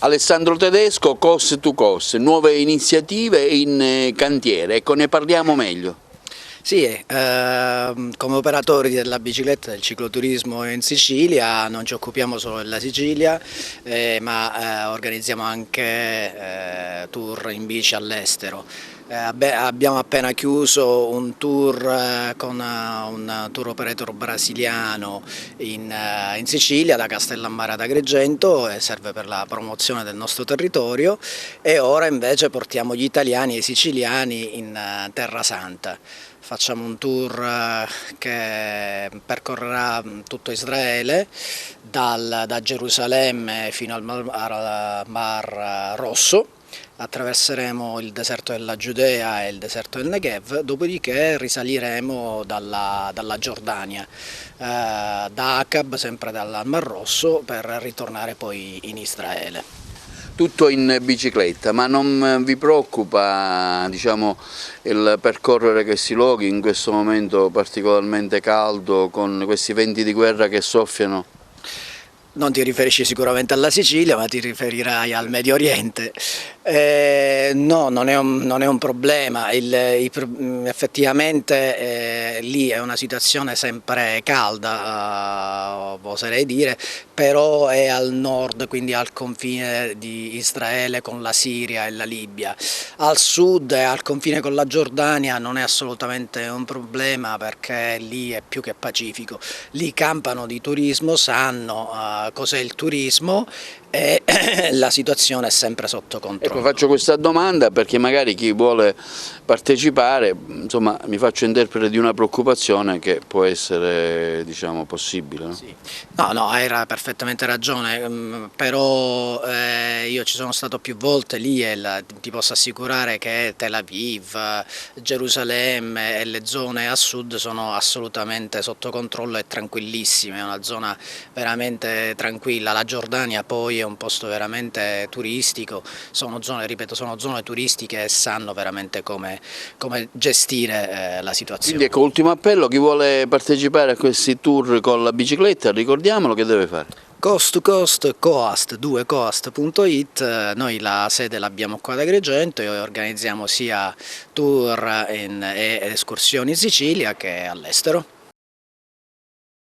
Alessandro Tedesco, Coast to Coast, nuove iniziative in cantiere, ecco, ne parliamo meglio. Sì, come operatori della bicicletta e del cicloturismo in Sicilia non ci occupiamo solo della Sicilia, ma organizziamo anche tour in bici all'estero. Abbiamo appena chiuso un tour con un tour operator brasiliano in Sicilia, da Castellammare ad Agrigento, e serve per la promozione del nostro territorio, e ora invece portiamo gli italiani e i siciliani in Terra Santa. Facciamo un tour che percorrerà tutto Israele, da Gerusalemme fino al Mar Rosso. Attraverseremo il deserto della Giudea e il deserto del Negev, dopodiché risaliremo dalla Giordania, da Aqab, sempre dal Mar Rosso, per ritornare poi in Israele. Tutto in bicicletta, ma non vi preoccupa, diciamo, il percorrere questi luoghi in questo momento particolarmente caldo, con questi venti di guerra che soffiano? Non ti riferisci sicuramente alla Sicilia, ma ti riferirai al Medio Oriente. No, non è un problema. Effettivamente lì è una situazione sempre calda, oserei dire, però è al nord, quindi al confine di Israele con la Siria e la Libia. Al sud e al confine con la Giordania non è assolutamente un problema, perché lì è più che pacifico. Lì campano di turismo, sanno cos'è il turismo, e la situazione è sempre sotto controllo. Ecco, faccio questa domanda perché magari chi vuole partecipare, insomma, mi faccio interprete di una preoccupazione che può essere, diciamo, possibile, no? Sì. No, hai perfettamente ragione, però io ci sono stato più volte lì e ti posso assicurare che Tel Aviv, Gerusalemme e le zone a sud sono assolutamente sotto controllo e tranquillissime, è una zona veramente tranquilla. La Giordania poi è un posto veramente turistico, sono zone, ripeto, sono zone turistiche e sanno veramente come gestire la situazione. Quindi ecco, ultimo appello, chi vuole partecipare a questi tour con la bicicletta, ricordiamolo, che deve fare? Coast to Coast, coast2coast.it, noi la sede l'abbiamo qua ad Agrigento e organizziamo sia tour ed escursioni in Sicilia che all'estero.